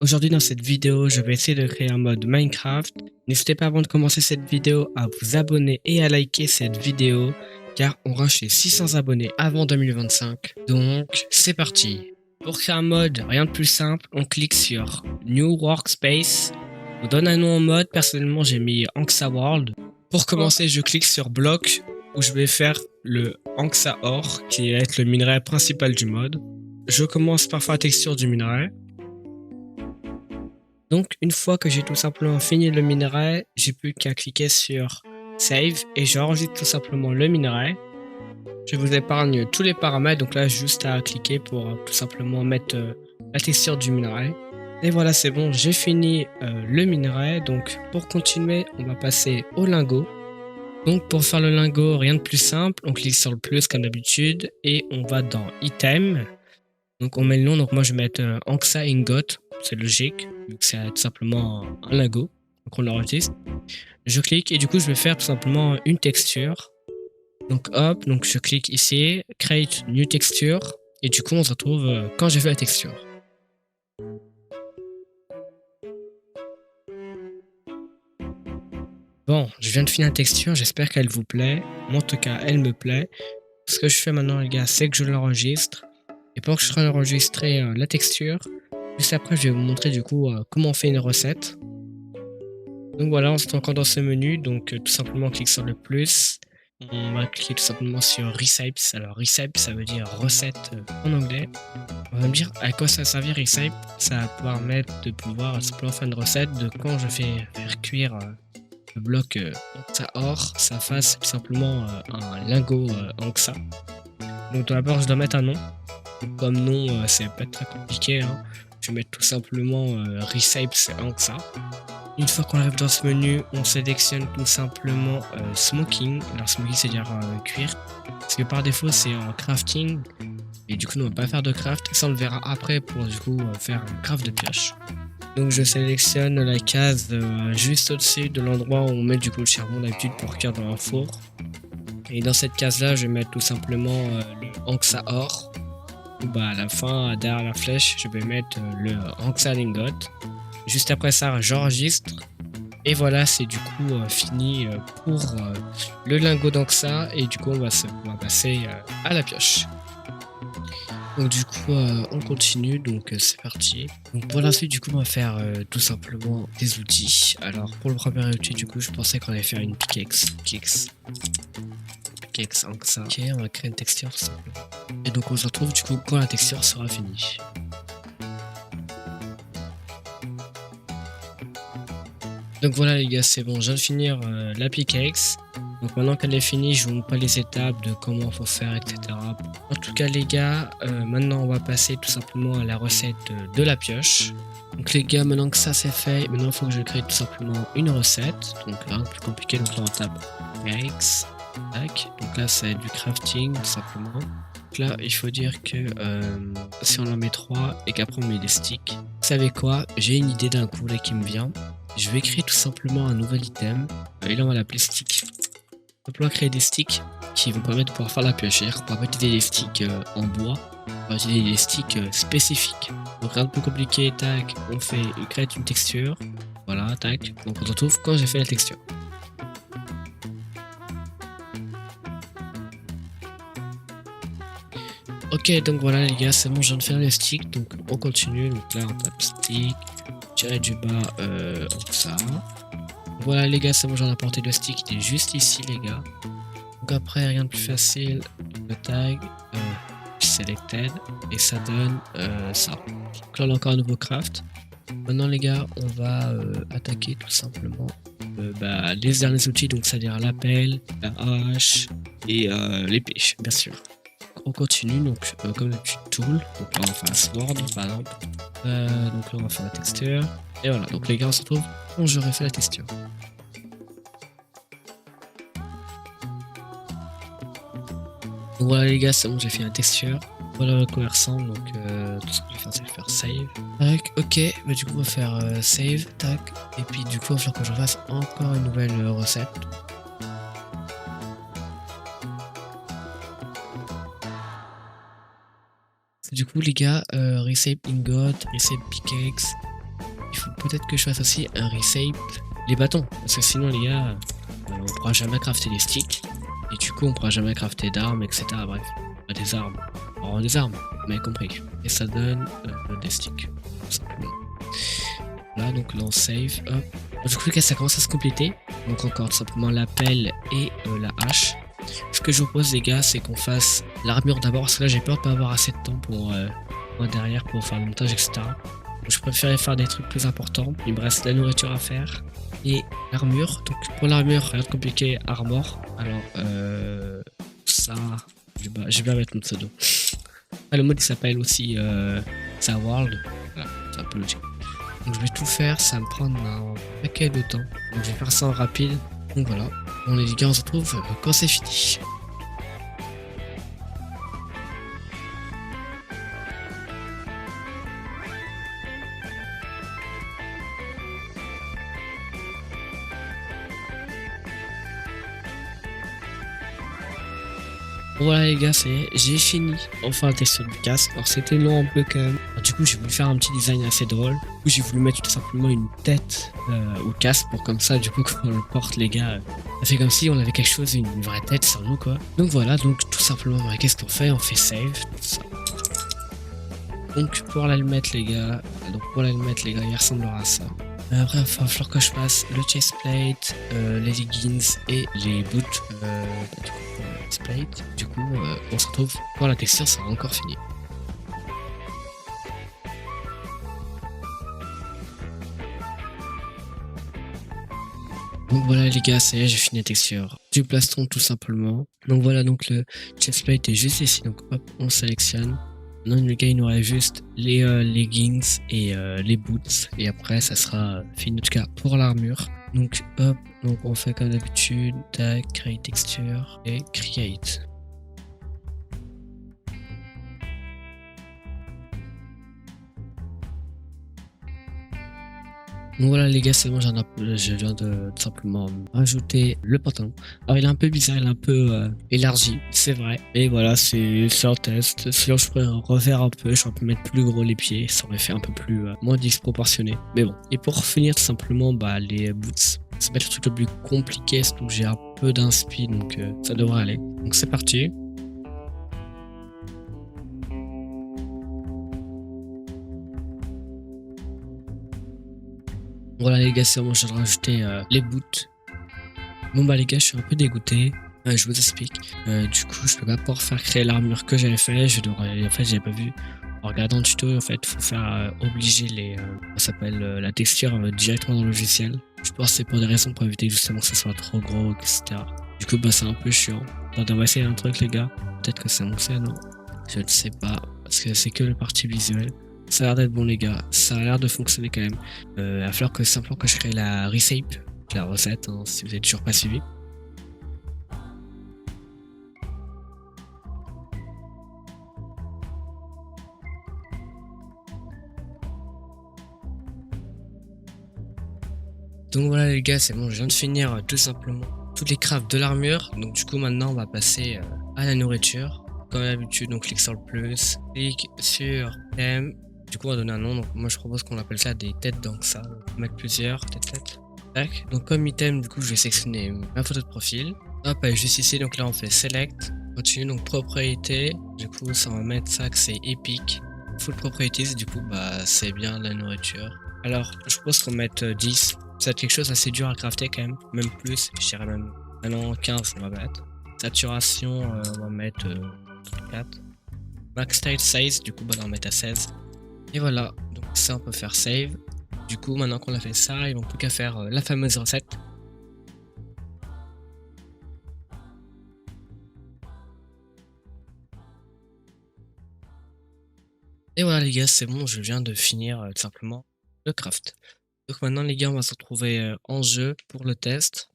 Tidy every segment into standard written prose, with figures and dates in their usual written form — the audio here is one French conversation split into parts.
Aujourd'hui dans cette vidéo, je vais essayer de créer un mode Minecraft. N'hésitez pas avant de commencer cette vidéo à vous abonner et à liker cette vidéo car on rush les 600 abonnés avant 2025. Donc c'est parti. Pour créer un mode, rien de plus simple, on clique sur New Workspace. On donne un nom au mode, personnellement j'ai mis Anksa World. Pour commencer, je clique sur Bloc où je vais faire le Anksa Ore qui va être le minerai principal du mode. Je commence par faire la texture du minerai. Donc une fois que j'ai tout simplement fini le minerai, j'ai plus qu'à cliquer sur Save et j'enregistre tout simplement le minerai. Je vous épargne tous les paramètres, donc là juste à cliquer pour tout simplement mettre la texture du minerai. Et voilà, c'est bon, j'ai fini le minerai. Donc pour continuer, on va passer au lingot. Donc pour faire le lingot, rien de plus simple, on clique sur le plus comme d'habitude et on va dans Item. Donc on met le nom, donc moi je vais mettre Anksa Ingot, c'est logique, vu que c'est tout simplement un lingot, donc on l'enregistre. Je clique et du coup je vais faire tout simplement une texture. Donc hop, donc je clique ici, Create New Texture, et du coup on se retrouve quand j'ai fait la texture. Bon, je viens de finir la texture, j'espère qu'elle vous plaît, moi en tout cas elle me plaît. Ce que je fais maintenant les gars, c'est que je l'enregistre, et pendant que je serai enregistré la texture, juste après je vais vous montrer du coup comment on fait une recette. Donc voilà, on se retrouve encore dans ce menu, donc tout simplement on clique sur le plus, on va cliquer tout simplement sur Recipes. Alors Recipes ça veut dire recette en anglais. On va me dire à quoi ça va servir Recipes, ça va permettre de pouvoir simplement faire une recette de quand je fais faire cuire le bloc Anksa Ore, ça fasse tout simplement un lingot Anksa. Donc d'abord je dois mettre un nom, comme nom c'est pas très compliqué, hein. Je vais mettre tout simplement Recipes Anksa. Une fois qu'on arrive dans ce menu, on sélectionne tout simplement Smoking. Alors Smoking c'est dire cuire, parce que par défaut c'est en crafting, et du coup on ne va pas faire de craft, ça on le verra après pour du coup faire un craft de pioche. Donc je sélectionne la case juste au-dessus de l'endroit où on met du coup le charbon d'habitude pour cuire dans un four. Et dans cette case là je vais mettre tout simplement le Anksa Ore. Bah à la fin, derrière la flèche, je vais mettre le Anksa Ingot. Juste après ça, j'enregistre. Et voilà, c'est du coup fini pour le lingot d'Anksa. Et du coup, on va passer à la pioche. Donc du coup, on continue. Donc c'est parti. Donc pour la suite, du coup, on va faire tout simplement des outils. Alors pour le premier outil, du coup, je pensais qu'on allait faire une pickaxe. Pickaxe Anksa. Ok, on va créer une texture tout simplement. Et donc on se retrouve du coup quand la texture sera finie. Donc voilà les gars, c'est bon, je viens de finir la pickaxe. Donc maintenant qu'elle est finie, je vous montre pas les étapes de comment faut faire, etc. En tout cas les gars, maintenant on va passer tout simplement à la recette de la pioche. Donc les gars, maintenant que ça c'est fait, maintenant il faut que je crée tout simplement une recette. Donc là, plus compliqué, donc là on tape pickaxe. Tac. Donc là c'est du crafting tout simplement. Donc là il faut dire que si on en met 3 et qu'après on met des sticks, vous savez quoi, j'ai une idée d'un coup là qui me vient. Je vais créer tout simplement un nouvel item et là on va l'appeler stick. On va pouvoir créer des sticks qui vont permettre de pouvoir faire la piochère. On va utiliser des sticks en bois, on va utiliser des sticks spécifiques. Donc rien de plus compliqué, tac, on crée une texture, voilà, tac, donc on se retrouve quand j'ai fait la texture. Ok, donc voilà les gars, c'est bon, je viens de faire les sticks, donc on continue. Donc là on tape stick, tirer du bas comme ça. Voilà les gars, c'est bon, j'en ai apporté le stick, il est juste ici les gars. Donc après rien de plus facile, le tag, selected, et ça donne ça. Donc là on a encore un nouveau craft. Maintenant les gars, on va attaquer tout simplement les derniers outils, donc c'est-à-dire l'appel, la hache et l'épée, bien sûr. On continue, donc comme d'habitude tool, donc là on va faire un sword par exemple, donc là on va faire la texture, et voilà, donc les gars on se retrouve quand j'aurai fait la texture. Donc voilà les gars, c'est bon, j'ai fait la texture, voilà à quoi elle ressemble, donc tout ce que je vais faire c'est faire save. Tac, ok, bah du coup on va faire save, tac, et puis du coup il va falloir que je fasse encore une nouvelle recette. Du coup les gars, Recipe Ingot, Recipe Pickaxe, faut peut-être que je fasse aussi un reshape les bâtons. Parce que sinon les gars, on pourra jamais crafter des sticks. Et du coup on pourra jamais crafter d'armes, etc. Bref, des armes. Alors des armes, vous m'avez compris. Et ça donne des sticks, tout simplement. Là donc là on save, hop. Du coup les gars ça commence à se compléter. Donc encore tout simplement la pelle et la hache. Ce que je vous propose les gars c'est qu'on fasse l'armure d'abord. Parce que là j'ai peur de pas avoir assez de temps pour moi derrière pour faire le montage, etc. Donc, je préférais faire des trucs plus importants. Il me reste la nourriture à faire et l'armure. Donc pour l'armure, rien de compliqué, armor. Alors ça, je vais bien mettre mon pseudo. Ah, le mode il s'appelle aussi ça World. Voilà, c'est un peu logique. Donc je vais tout faire, ça va me prendre un paquet de temps. Donc je vais faire ça en rapide. Donc voilà. Bon les gars, on se retrouve quand c'est fini. Voilà les gars, j'ai fini enfin la texture du casque. Alors c'était long un peu quand même. Alors, du coup j'ai voulu faire un petit design assez drôle. Du coup j'ai voulu mettre tout simplement une tête au casque pour comme ça du coup quand on le porte les gars, ça fait comme si on avait quelque chose, une vraie tête sur nous quoi. Donc voilà, donc tout simplement qu'est-ce qu'on fait? On fait save, tout ça. Donc pour l'allumette les gars, il ressemblera à ça. Après il va falloir que je fasse le chestplate, les leggings et les boots. Plate. Du coup, on se retrouve pour la texture, ça sera encore fini. Donc voilà les gars, ça y est, j'ai fini la texture du plastron tout simplement. Donc voilà, donc le chestplate est juste ici, donc hop, on sélectionne. Maintenant les gars, il nous reste juste les leggings et les boots. Et après, ça sera fini en tout cas pour l'armure. Donc hop, donc on fait comme d'habitude, tac, create texture et create. Donc voilà les gars, c'est bon, je viens de tout simplement rajouter le pantalon. Alors il est un peu bizarre, il est un peu élargi, c'est vrai. Et voilà, c'est un test. Sinon je pourrais refaire un peu, j'aurais pu mettre plus gros les pieds, ça aurait fait un peu plus moins disproportionné. Mais bon, et pour finir tout simplement les boots. Ça va être le truc le plus compliqué, surtout que j'ai un peu d'inspi, donc ça devrait aller. Donc c'est parti. Voilà les gars, c'est bon, je viens de rajouter les boots. Bon bah les gars, je suis un peu dégoûté. Je vous explique. Du coup, je peux pas pouvoir faire créer l'armure que j'avais fait. En fait, j'avais pas vu. En regardant le tuto, en fait, faut faire obliger ça s'appelle la texture directement dans le logiciel. Je pense que c'est pour des raisons pour éviter justement que ça soit trop gros, etc. Du coup, bah c'est un peu chiant. Attendez, on va essayer un truc les gars. Peut-être que c'est mon C, non? Je ne sais pas, parce que c'est que le partie visuelle. Ça a l'air d'être bon les gars, ça a l'air de fonctionner quand même. Il va falloir que simplement que je crée la reshape, la recette, hein, si vous n'êtes toujours pas suivi. Donc voilà les gars, c'est bon, je viens de finir tout simplement toutes les crafts de l'armure. Donc du coup maintenant on va passer à la nourriture. Comme d'habitude, donc clique sur le plus, clique sur thème. Du coup on va donner un nom, donc moi je propose qu'on appelle ça des têtes donc ça. Donc, on va mettre plusieurs têtes. Tac. Donc comme item, du coup je vais sélectionner ma photo de profil. Hop, elle est juste ici, donc là on fait select. Continue, donc propriété. Du coup ça va mettre ça que c'est epic. Full properties, du coup bah c'est bien la nourriture. Alors je propose qu'on mette 10. Ça va être quelque chose assez dur à crafter quand même plus, je dirais même. Ah non, 15 on va mettre. Saturation, on va mettre 4. Max tile size, du coup bah on va mettre à 16. Et voilà, donc ça on peut faire save. Du coup maintenant qu'on a fait ça, il ne manque plus qu'à faire la fameuse recette. Et voilà les gars, c'est bon, je viens de finir tout simplement le craft. Donc maintenant les gars, on va se retrouver en jeu pour le test.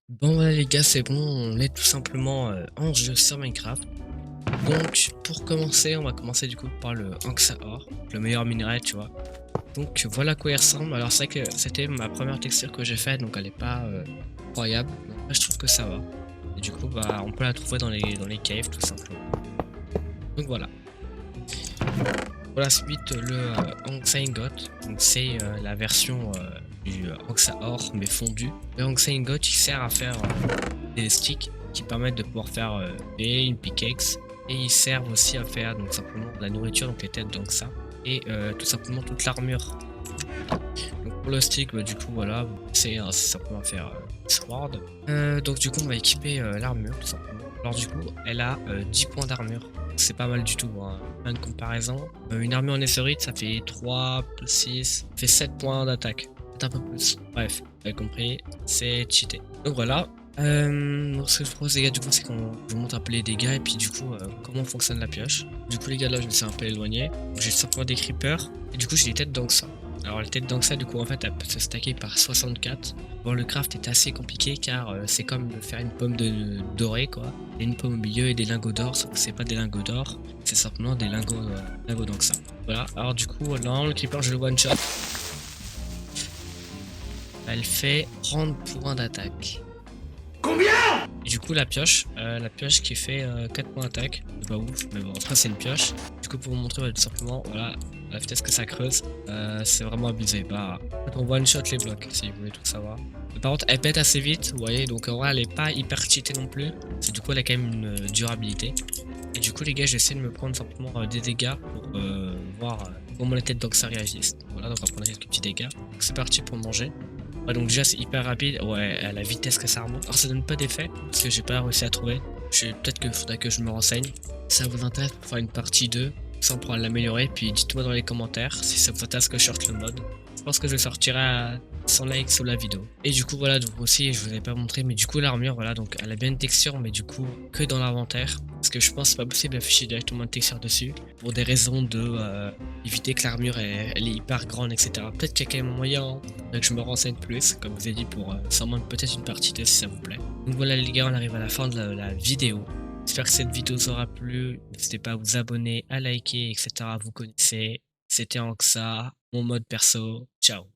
Bon voilà les gars, c'est bon, on est tout simplement en jeu sur Minecraft. Donc pour commencer, on va commencer du coup par le Anksa Ore, le meilleur minerai tu vois. Donc voilà à quoi il ressemble. Alors c'est vrai que c'était ma première texture que j'ai faite, donc elle est pas incroyable. Donc là je trouve que ça va. Et du coup bah on peut la trouver dans les caves tout simplement. Donc voilà. Pour la suite, le Anksa Ingot, donc c'est la version du Anksa Or mais fondu. Le Anksa Ingot il sert à faire des sticks qui permettent de pouvoir faire une pickaxe, et ils servent aussi à faire donc simplement de la nourriture, donc les têtes d'Anksa, et tout simplement toute l'armure. Donc pour le stick, bah, du coup voilà, c'est simplement faire sword. Donc du coup on va équiper l'armure tout simplement. Alors du coup elle a 10 points d'armure. C'est pas mal du tout, hein. Fin de comparaison. Une armure en netherite ça fait 3 plus 6, ça fait 7 points d'attaque. Peut-être un peu plus. Bref, vous avez compris, c'est cheaté. Donc voilà. Donc ce que je propose les gars du coup c'est qu'on vous montre un peu les dégâts et puis du coup comment fonctionne la pioche. Du coup les gars là je me suis un peu éloigné. J'ai simplement des creepers et du coup j'ai des têtes d'Anksa. Alors les têtes d'Anksa du coup en fait elle peut se stacker par 64. Bon le craft est assez compliqué car c'est comme faire une pomme de dorée quoi. Il y a une pomme au milieu et des lingots d'or, sauf que c'est pas des lingots d'or, c'est simplement des lingots d'Anksa. Voilà, alors du coup non le creeper je le one shot. Elle fait 30 points d'attaque. Et du coup la pioche qui fait 4 points d'attaque, c'est pas ouf, mais bon après c'est une pioche. Du coup pour vous montrer tout simplement, voilà, la vitesse que ça creuse, c'est vraiment abusé. Bah, en fait, on one shot les blocs si vous voulez tout savoir. Mais par contre elle pète assez vite, vous voyez, donc en vrai elle est pas hyper cheatée non plus. C'est du coup elle a quand même une durabilité. Et du coup les gars j'essaie de me prendre simplement des dégâts pour voir comment les têtes d'Anksa réagissent. Voilà, donc on va prendre quelques petits dégâts. Donc c'est parti pour manger. Ouais, donc déjà c'est hyper rapide, ouais, à la vitesse que ça remonte. Alors ça donne pas d'effet, parce que j'ai pas réussi à trouver. Peut-être qu'il faudrait que je me renseigne. Si ça vous intéresse pour faire une partie 2, ça on pourra l'améliorer, puis dites-moi dans les commentaires si ça vous intéresse que je sorte le mode. Je pense que je le sortirai à 100 likes sous la vidéo. Et du coup voilà, donc aussi je vous avais pas montré, mais du coup l'armure, voilà, donc elle a bien une texture, mais du coup que dans l'inventaire. Parce que je pense que c'est pas possible d'afficher directement une texture dessus, pour des raisons de éviter que l'armure elle est hyper grande, etc. Peut-être qu'il y a quand même un moyen, hein, que je me renseigne plus, comme je vous ai dit, pour sûrement peut-être une partie 2 si ça vous plaît. Donc voilà les gars, on arrive à la fin de la vidéo. J'espère que cette vidéo vous aura plu. N'hésitez pas à vous abonner, à liker, etc. Vous connaissez. C'était Anksa, mon mode perso. Ciao.